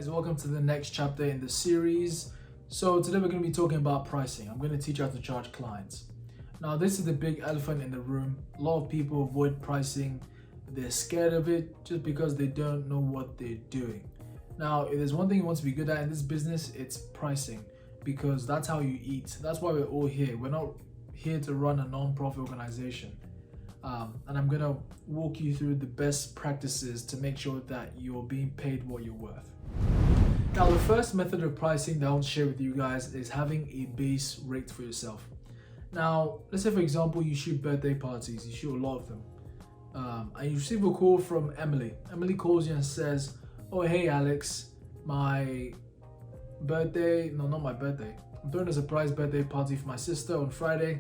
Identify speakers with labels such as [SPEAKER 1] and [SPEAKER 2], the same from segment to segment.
[SPEAKER 1] Guys, welcome to the next chapter in the series. So today we're going to be talking about pricing. I'm going to teach you how to charge clients. Now this is the big elephant in the room. A lot of people avoid pricing. They're scared of it just because they don't know what they're doing. Now if there's one thing you want to be good at in this business, it's pricing, because that's how you eat. That's why we're all here. We're not here to run a non-profit organization. And I'm gonna walk you through the best practices to make sure that you're being paid what you're worth. Now, the first method of pricing that I want to share with you guys is having a base rate for yourself. Now, let's say for example, you shoot birthday parties, you shoot a lot of them, and you receive a call from Emily. Emily calls you and says, "Oh, hey Alex, my birthday, no, not my birthday. I'm throwing a surprise birthday party for my sister on Friday.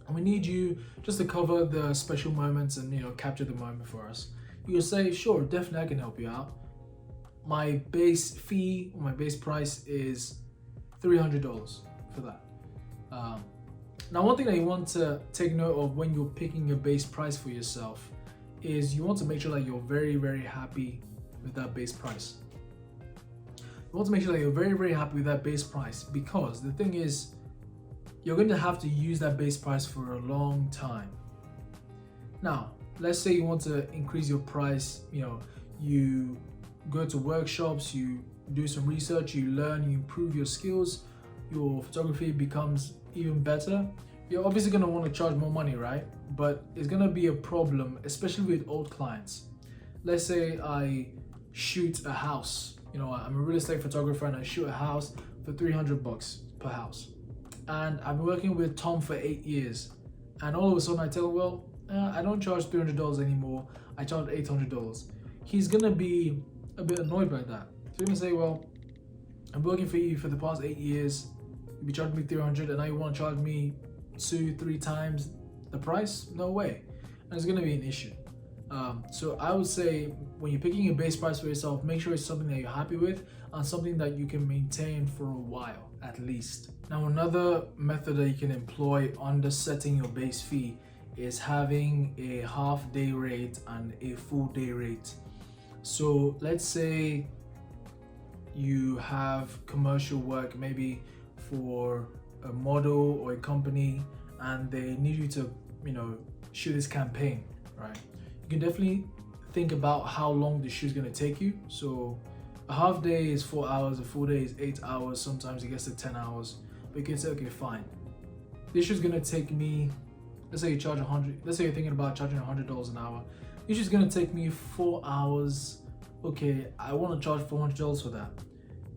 [SPEAKER 1] And we need you just to cover the special moments and capture the moment for us." You'll say, "Sure, definitely I can help you out. My base fee, my base price is $300 for that." Now, one thing that you want to take note of when you're picking a base price for yourself is you want to make sure that you're very, very happy with that base price. You want to make sure that you're very, very happy with that base price, because the thing is, you're going to have to use that base price for a long time. Now, let's say you want to increase your price, you go to workshops, you do some research, you learn, you improve your skills, your photography becomes even better. You're obviously going to want to charge more money, right? But it's going to be a problem, especially with old clients. Let's say I shoot a house. I'm a real estate photographer and I shoot a house for $300 per house. And I've been working with Tom for 8 years, and all of a sudden I tell him, I don't charge $300 anymore, I charge $800. He's gonna be a bit annoyed by that. So he's gonna say, "Well, I'm working for you for the past 8 years, you charged me $300 and now you want to charge me 2-3 times the price? No way." And it's gonna be an issue. So I would say, when you're picking a base price for yourself, make sure it's something that you're happy with and something that you can maintain for a while at least. Now, another method that you can employ under setting your base fee is having a half day rate and a full day rate. So let's say you have commercial work, maybe for a model or a company, and they need you to shoot this campaign, right? You can definitely think about how long the shoot is going to take you. So a half day is 4 hours, a full day is 8 hours, sometimes it gets to 10 hours. But you can say, okay, fine, this shoot is going to take me, let's say you charge let's say you're thinking about charging $100 an hour. This shoot is going to take me 4 hours. Okay, I want to charge $400 for that.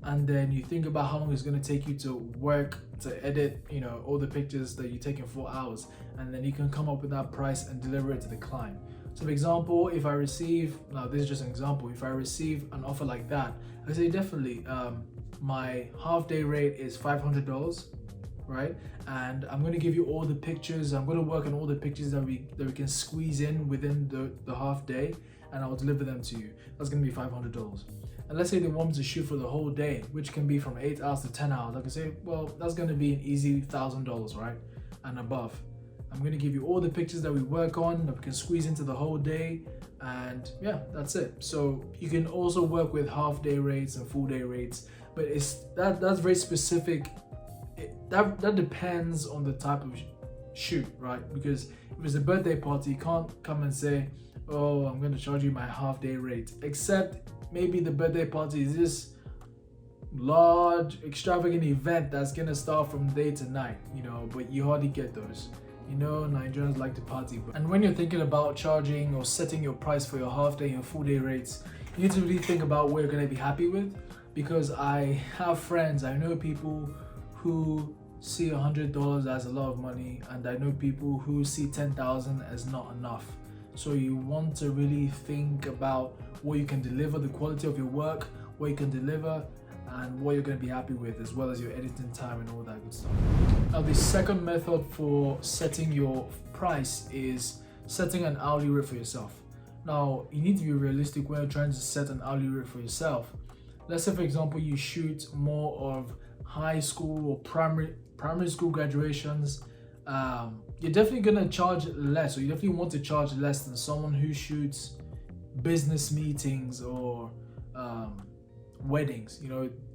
[SPEAKER 1] And then you think about how long it's going to take you to work, to edit, all the pictures that you take in 4 hours. And then you can come up with that price and deliver it to the client. So for example, if I receive, now this is just an example, if I receive an offer like that, I say definitely, my half day rate is $500, right? And I'm going to give you all the pictures. I'm going to work on all the pictures that we can squeeze in within the half day, and I'll deliver them to you. That's going to be $500. And let's say they want me to shoot for the whole day, which can be from 8 hours to 10 hours. I can say, well, that's going to be an easy $1,000, right? And above. I'm going to give you all the pictures that we work on, that we can squeeze into the whole day, and yeah, that's it. So you can also work with half day rates and full day rates, but that's very specific. That depends on the type of shoot, right? Because if it's a birthday party, you can't come and say, "Oh, I'm going to charge you my half day rate," except maybe the birthday party is this large, extravagant event that's going to start from day to night, but you hardly get those. Nigerians like to party. And when you're thinking about charging or setting your price for your half day and full day rates, you need to really think about what you're going to be happy with. Because I have friends, I know people who see $100 as a lot of money, and I know people who see 10,000 as not enough. So you want to really think about what you can deliver, the quality of your work, what you can deliver, and what you're going to be happy with, as well as your editing time and all that good stuff. Now, the second method for setting your price is setting an hourly rate for yourself. Now, you need to be realistic when you're trying to set an hourly rate for yourself. Let's say, for example, you shoot more of high school or primary school graduations. You're definitely going to charge less, or you definitely want to charge less than someone who shoots business meetings or weddings.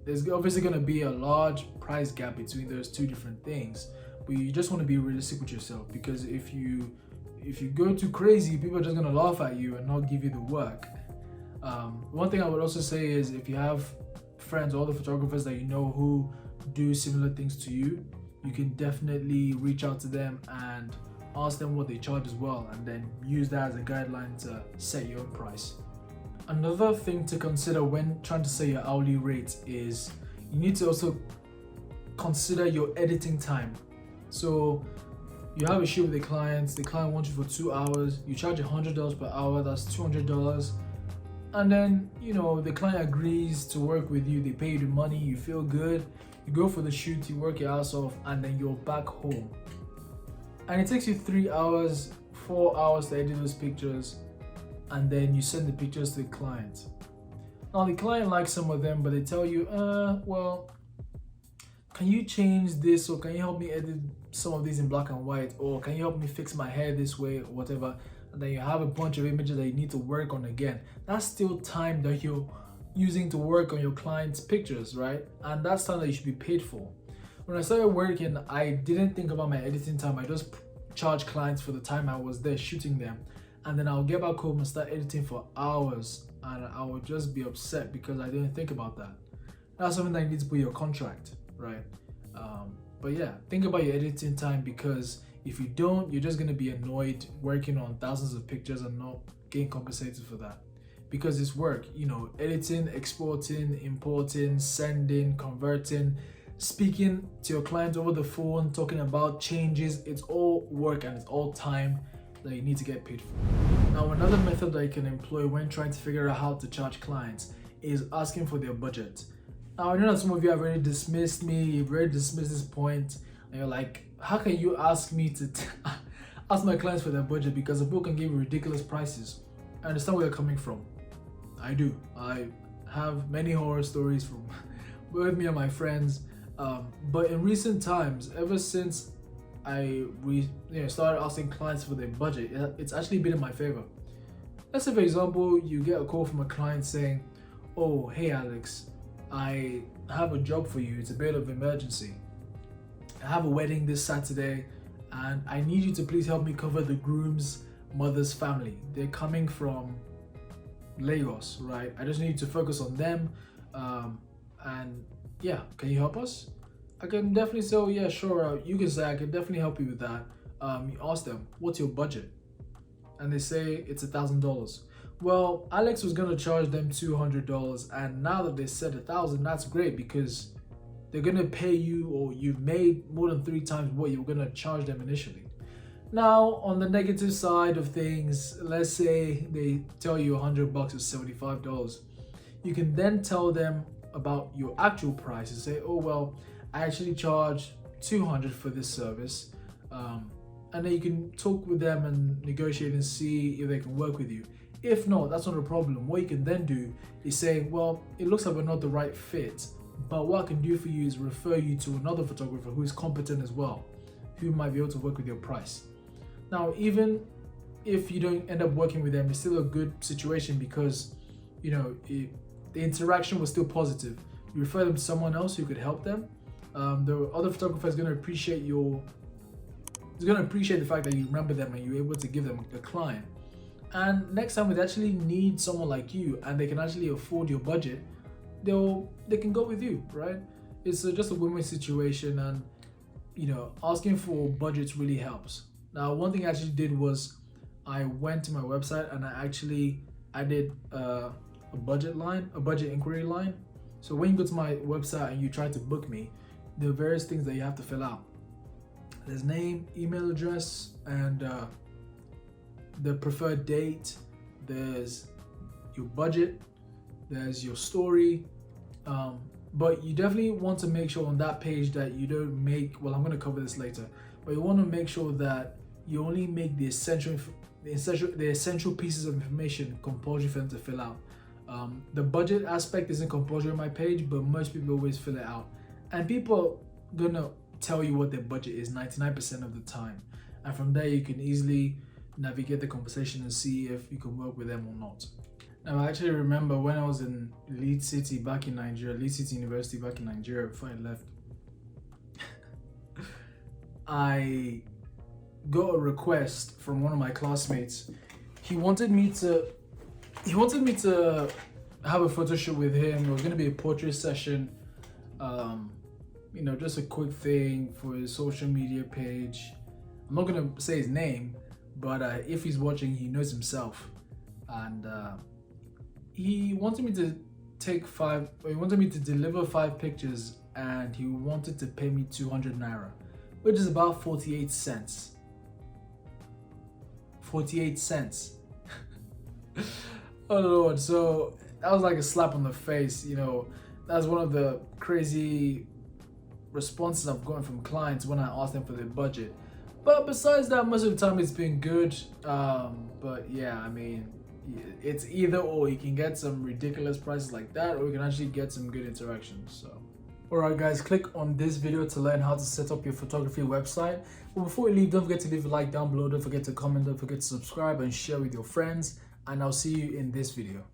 [SPEAKER 1] There's obviously going to be a large price gap between those two different things, but you just want to be realistic with yourself, because if you go too crazy, people are just going to laugh at you and not give you the work. One thing I would also say is, if you have friends or other photographers that you know who do similar things to you, you can definitely reach out to them and ask them what they charge as well, and then use that as a guideline to set your own price. Another thing to consider when trying to set your hourly rate is you need to also consider your editing time. So you have a shoot with the client wants you for 2 hours, you charge $100 per hour, that's $200. And then, the client agrees to work with you, they pay you the money, you feel good, you go for the shoot, you work your ass off, and then you're back home. And it takes you 3 hours, 4 hours to edit those pictures, and then you send the pictures to the client. Now the client likes some of them, but they tell you, well, can you change this, or can you help me edit some of these in black and white, or can you help me fix my hair this way, or whatever. And then you have a bunch of images that you need to work on again. That's still time that you're using to work on your client's pictures, right? And that's time that you should be paid for. When I started working, I didn't think about my editing time. I just charged clients for the time I was there shooting them, and then I'll get back home and start editing for hours, and I would just be upset because I didn't think about that. That's something that you need to put in your contract, right? But yeah, think about your editing time, because if you don't, you're just going to be annoyed working on thousands of pictures and not getting compensated for that, because it's work. Editing, exporting, importing, sending, converting, speaking to your client over the phone, talking about changes, it's all work and it's all time that you need to get paid for. Now, another method that you can employ when trying to figure out how to charge clients is asking for their budget. Now, I know that some of you have already dismissed me, you've already dismissed this point, and you're like, how can you ask me to ask my clients for their budget, because the book can give you ridiculous prices? I understand where you're coming from. I do. I have many horror stories from both me and my friends. But in recent times, ever since I started asking clients for their budget, it's actually been in my favor. Let's say, for example, you get a call from a client saying, oh, hey Alex, I have a job for you, it's a bit of emergency. I have a wedding this Saturday and I need you to please help me cover the groom's mother's family. They're coming from Lagos, right? I just need you to focus on them. And yeah, can you help us? I can definitely say, oh yeah, sure. You can say, I can definitely help you with that. You ask them, what's your budget? And they say it's $1,000. Well, Alex was gonna charge them $200, and now that they said $1,000, that's great, because they're gonna pay you, or you've made more than 3 times what you were gonna charge them initially. Now, on the negative side of things, let's say they tell you $100 is $75. You can then tell them about your actual price and say, oh well, I actually charge $200 for this service, and then you can talk with them and negotiate and see if they can work with you. If not, that's not a problem. What you can then do is say, well, it looks like we're not the right fit, but what I can do for you is refer you to another photographer who is competent as well, who might be able to work with your price. Now, even if you don't end up working with them, it's still a good situation, because the interaction was still positive. You refer them to someone else who could help them. The other photographer is going to appreciate the fact that you remember them and you're able to give them a client. And next time, when they actually need someone like you and they can actually afford your budget, they can go with you, right? It's just a win-win situation, and asking for budgets really helps. Now, one thing I actually did was I went to my website and I actually added a budget inquiry line. So when you go to my website and you try to book me, there are various things that you have to fill out. There's name, email address, and the preferred date. There's your budget, there's your story, but you definitely want to make sure on that page that you don't make, well, I'm going to cover this later, but you want to make sure that you only make the essential pieces of information compulsory for them to fill out. The budget aspect isn't compulsory on my page, but most people always fill it out, and people are gonna tell you what their budget is 99% of the time, and from there you can easily navigate the conversation and see if you can work with them or not. Now, I actually remember when I was in Leeds City back in Nigeria, Leeds City University back in Nigeria before I left. I got a request from one of my classmates. He wanted me to have a photo shoot with him. It was gonna be a portrait session. Just a quick thing for his social media page. I'm not gonna say his name, but if he's watching, he knows himself. And he wanted me to deliver 5 pictures, and he wanted to pay me 200 naira, which is about 48 cents. 48 cents. Oh Lord, so that was like a slap on the face. That's one of the crazy responses I've gotten from clients when I ask them for their budget. But besides that, most of the time it's been good. But yeah, I mean, it's either or. You can get some ridiculous prices like that, or you can actually get some good interactions. So alright guys, click on this video to learn how to set up your photography website. But before you leave, don't forget to leave a like down below, don't forget to comment, don't forget to subscribe and share with your friends, and I'll see you in this video.